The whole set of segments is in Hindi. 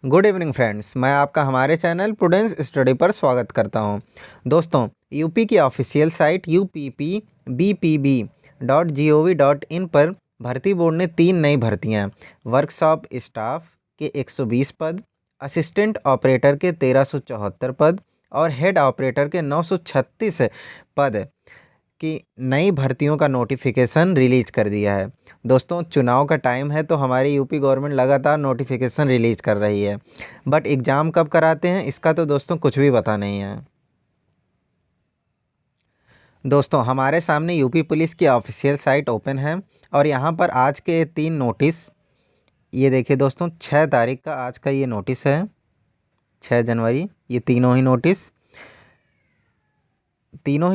गुड इवनिंग फ्रेंड्स, मैं आपका हमारे चैनल प्रूडेंस स्टडी पर स्वागत करता हूं। दोस्तों, यूपी की ऑफिशियल साइट uppbpb.gov.in पर भर्ती बोर्ड ने 3 नई भर्तियां वर्कशॉप स्टाफ के 120 पद, असिस्टेंट ऑपरेटर के 1374 पद और हेड ऑपरेटर के 936 पद की नई भर्तियों का नोटिफिकेशन रिलीज कर दिया है। दोस्तों, चुनाव का टाइम है तो हमारी यूपी गवर्नमेंट लगातार नोटिफिकेशन रिलीज कर रही है, बट एग्ज़ाम कब कराते हैं इसका तो दोस्तों कुछ भी पता नहीं है। दोस्तों, हमारे सामने यूपी पुलिस की ऑफिशियल साइट ओपन है और यहाँ पर आज के 3 नोटिस, ये देखिए दोस्तों, 6 तारीख का आज का ये नोटिस है, 6 जनवरी। ये तीनों ही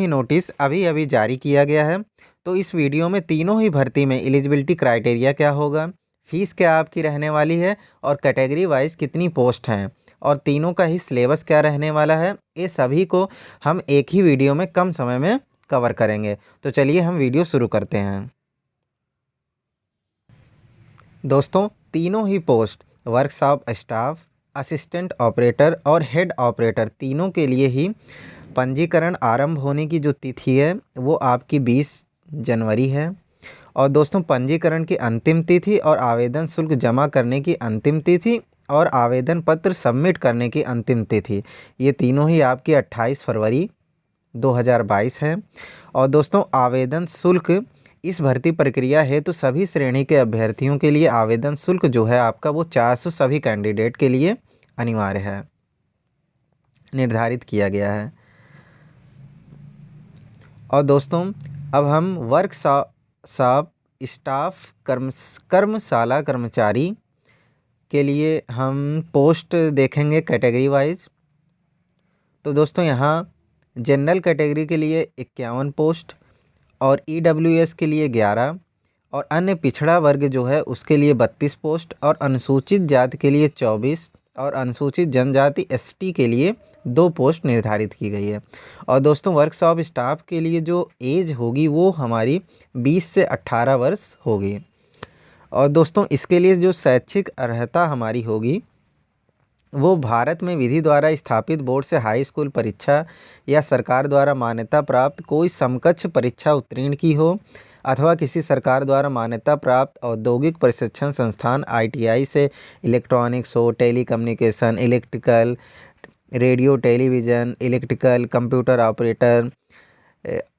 नोटिस अभी अभी जारी किया गया है। तो इस वीडियो में तीनों ही भर्ती में एलिजिबिलिटी क्राइटेरिया क्या होगा, फीस क्या आपकी रहने वाली है और कैटेगरी वाइज कितनी पोस्ट हैं और तीनों का ही सिलेबस क्या रहने वाला है, ये सभी को हम एक ही वीडियो में कम समय में कवर करेंगे। तो चलिए हम वीडियो शुरू करते हैं। दोस्तों, तीनों ही post workshop staff, assistant operator और हेड ऑपरेटर तीनों के लिए ही पंजीकरण आरंभ होने की जो तिथि है वो आपकी 20 जनवरी है। और दोस्तों, पंजीकरण की अंतिम तिथि और आवेदन शुल्क जमा करने की अंतिम तिथि और आवेदन पत्र सबमिट करने की अंतिम तिथि, ये तीनों ही आपकी 28 फरवरी 2022 है। और दोस्तों, आवेदन शुल्क इस भर्ती प्रक्रिया है तो सभी श्रेणी के अभ्यर्थियों के लिए आवेदन शुल्क जो है आपका वो 400 सभी कैंडिडेट के लिए अनिवार्य है, निर्धारित किया गया है। और दोस्तों, अब हम वर्कशॉप स्टाफ कर्मशाला कर्मचारी के लिए हम पोस्ट देखेंगे कैटेगरी वाइज। तो दोस्तों, यहाँ जनरल कैटेगरी के लिए 51 पोस्ट और ईडब्ल्यूएस के लिए 11 और अन्य पिछड़ा वर्ग जो है उसके लिए 32 पोस्ट और अनुसूचित जाति के लिए 24 और अनुसूचित जनजाति एसटी के लिए 2 पोस्ट निर्धारित की गई है। और दोस्तों, वर्कशॉप स्टाफ के लिए जो एज होगी वो हमारी 20 से 18 वर्ष होगी। और दोस्तों, इसके लिए जो शैक्षिक अर्हता हमारी होगी वो भारत में विधि द्वारा स्थापित बोर्ड से हाई स्कूल परीक्षा या सरकार द्वारा मान्यता प्राप्त कोई समकक्ष परीक्षा उत्तीर्ण की हो अथवा किसी सरकार द्वारा मान्यता प्राप्त औद्योगिक प्रशिक्षण संस्थान आईटीआई से इलेक्ट्रॉनिक्स हो, telecommunication, electrical, radio television, electrical, computer operator,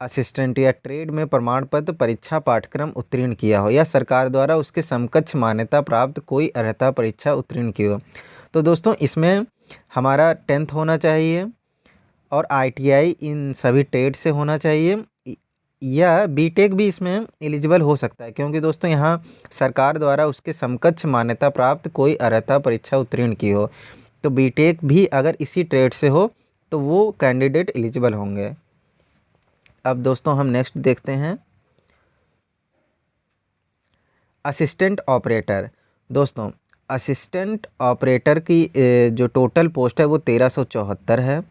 assistant या ट्रेड में प्रमाण पत्र परीक्षा पाठ्यक्रम उत्तीर्ण किया हो या सरकार द्वारा उसके समकक्ष मान्यता प्राप्त कोई अर्हता परीक्षा उत्तीर्ण की हो। तो दोस्तों, इसमें हमारा 10th होना चाहिए और आईटीआई इन सभी ट्रेड से होना चाहिए या बीटेक भी इसमें एलिजिबल हो सकता है, क्योंकि दोस्तों यहाँ सरकार द्वारा उसके समकक्ष मान्यता प्राप्त कोई अर्हता परीक्षा उत्तीर्ण की हो। तो बीटेक भी अगर इसी ट्रेड से हो तो वो कैंडिडेट एलिजिबल होंगे। अब दोस्तों, हम नेक्स्ट देखते हैं असिस्टेंट ऑपरेटर। दोस्तों, असिस्टेंट ऑपरेटर की जो टोटल पोस्ट है वो 1374 है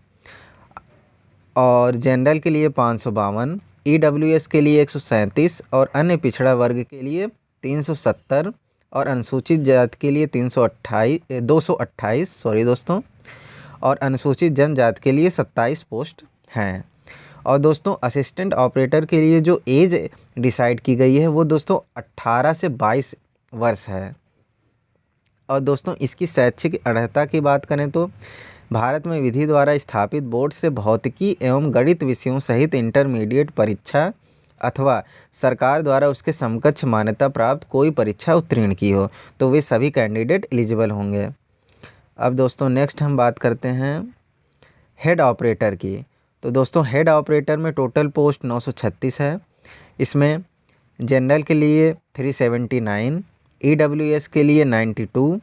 और जनरल के लिए 552, ईडब्ल्यूएस के लिए 137 और अन्य पिछड़ा वर्ग के लिए 370 और अनुसूचित जाति के लिए 228 सॉरी दोस्तों, और अनुसूचित जनजाति के लिए 27 पोस्ट हैं। और दोस्तों, असिस्टेंट ऑपरेटर के लिए जो एज डिसाइड की गई है वो दोस्तों 18 से 22 वर्ष है। और दोस्तों, इसकी शैक्षिक अर्हता की बात करें तो भारत में विधि द्वारा स्थापित बोर्ड से भौतिकी एवं गणित विषयों सहित इंटरमीडिएट परीक्षा अथवा सरकार द्वारा उसके समकक्ष मान्यता प्राप्त कोई परीक्षा उत्तीर्ण की हो तो वे सभी कैंडिडेट एलिजिबल होंगे। अब दोस्तों, नेक्स्ट हम बात करते हैं हेड ऑपरेटर की। तो दोस्तों, हेड ऑपरेटर में टोटल पोस्ट 936 है। इसमें जनरल के लिए 379, ईडब्ल्यूएस के लिए 92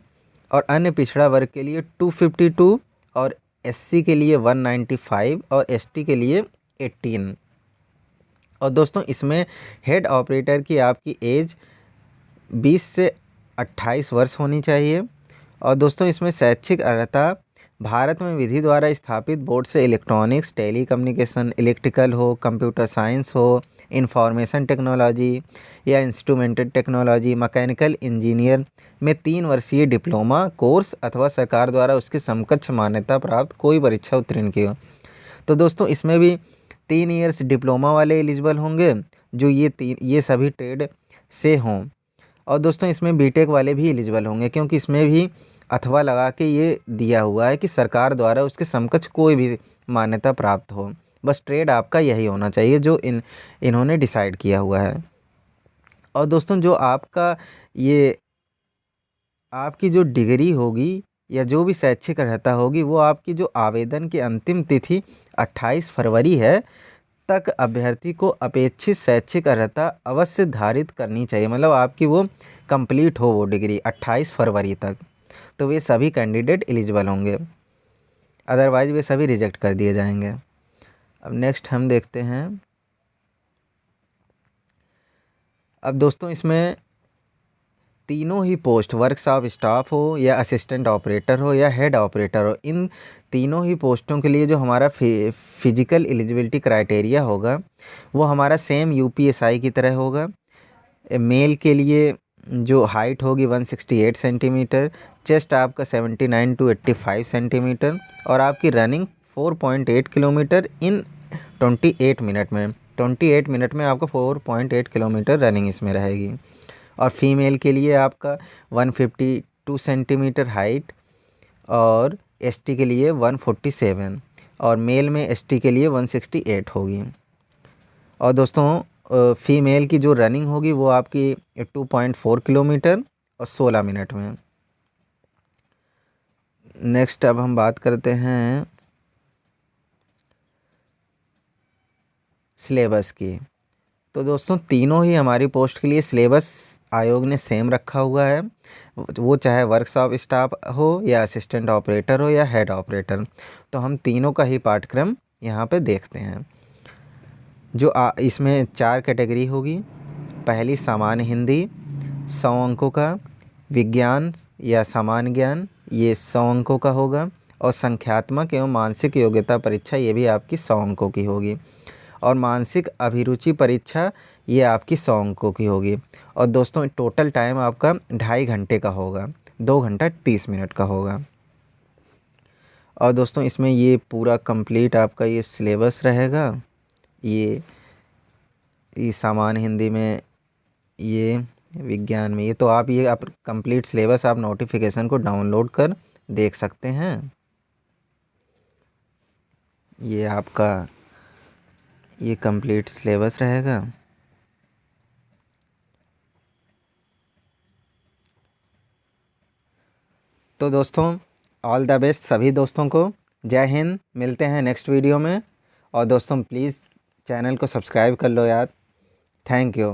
और अन्य पिछड़ा वर्ग के लिए 252 और एससी के लिए 195 और एसटी के लिए 18। और दोस्तों, इसमें हेड ऑपरेटर की आपकी एज 20 से 28 वर्ष होनी चाहिए। और दोस्तों, इसमें शैक्षिक अर्हता भारत में विधि द्वारा स्थापित बोर्ड से इलेक्ट्रॉनिक्स, टेलीकम्युनिकेशन, इलेक्ट्रिकल हो, कंप्यूटर साइंस हो, इंफॉर्मेशन टेक्नोलॉजी या इंस्ट्रूमेंटेड टेक्नोलॉजी, मैकेनिकल इंजीनियर में 3 वर्षीय डिप्लोमा कोर्स अथवा सरकार द्वारा उसके समकक्ष मान्यता प्राप्त कोई परीक्षा उत्तीर्ण की हो। तो दोस्तों इसमें भी 3 ईयर्स डिप्लोमा वाले एलिजिबल होंगे जो ये सभी ट्रेड से हों। और दोस्तों इसमें बीटेक वाले भी एलिजिबल होंगे क्योंकि इसमें भी अथवा लगा के ये दिया हुआ है कि सरकार द्वारा उसके समकक्ष कोई भी मान्यता प्राप्त हो। बस ट्रेड आपका यही होना चाहिए जो इन्होंने डिसाइड किया हुआ है। और दोस्तों जो आपका ये आपकी जो डिग्री होगी या जो भी शैक्षिक अर्हता होगी वो आपकी जो आवेदन की अंतिम तिथि 28 फरवरी है तक अभ्यर्थी को अपेक्षित शैक्षिक अर्हता अवश्य धारित करनी चाहिए। मतलब आपकी वो कंप्लीट हो वो डिग्री 28 फरवरी तक, तो वे सभी कैंडिडेट एलिजिबल होंगे, अदरवाइज वे सभी रिजेक्ट कर दिए जाएंगे। अब नेक्स्ट हम देखते हैं। अब दोस्तों इसमें तीनों ही पोस्ट वर्कशॉप स्टाफ हो या असिस्टेंट ऑपरेटर हो या हेड ऑपरेटर हो, इन तीनों ही पोस्टों के लिए जो हमारा फिजिकल एलिजिबिलिटी क्राइटेरिया होगा वो हमारा सेम यूपीएसआई की तरह होगा। मेल के लिए जो हाइट होगी 168 सेंटीमीटर, चेस्ट आपका 79 to 85 सेंटीमीटर और आपकी रनिंग 4.8 किलोमीटर इन 28 मिनट में 28 मिनट में आपका 4.8 किलोमीटर रनिंग इसमें रहेगी। और फीमेल के लिए आपका 152 सेंटीमीटर हाइट और एसटी के लिए 147 और मेल में एसटी के लिए 168 होगी। और दोस्तों फीमेल की जो रनिंग होगी वो आपकी 2.4 किलोमीटर और 16 मिनट में। नेक्स्ट अब हम बात करते हैं सिलेबस की। तो दोस्तों तीनों ही हमारी पोस्ट के लिए सिलेबस आयोग ने सेम रखा हुआ है, वो चाहे वर्कशॉप स्टाफ हो या असिस्टेंट ऑपरेटर हो या हेड ऑपरेटर। तो हम तीनों का ही पाठ्यक्रम यहाँ पे देखते हैं। जो इसमें 4 कैटेगरी होगी। पहली सामान्य हिंदी 100 अंकों का, विज्ञान या सामान्य ज्ञान ये 100 अंकों का होगा और संख्यात्मक एवं मानसिक योग्यता परीक्षा ये भी आपकी 100 अंकों की होगी और मानसिक अभिरुचि परीक्षा ये आपकी 100 अंकों की होगी। और दोस्तों टोटल टाइम आपका 2.5 घंटे का होगा, 2 घंटा 30 मिनट का होगा। और दोस्तों इसमें ये पूरा कंप्लीट आपका ये सिलेबस रहेगा। ये सामान्य हिंदी में, ये विज्ञान में, ये तो आप कंप्लीट सिलेबस आप नोटिफिकेशन को डाउनलोड कर देख सकते हैं। ये आपका ये कंप्लीट सिलेबस रहेगा। तो दोस्तों ऑल द बेस्ट सभी दोस्तों को। जय हिंद। मिलते हैं नेक्स्ट वीडियो में। और दोस्तों प्लीज़ चैनल को सब्सक्राइब कर लो यार। Thank you.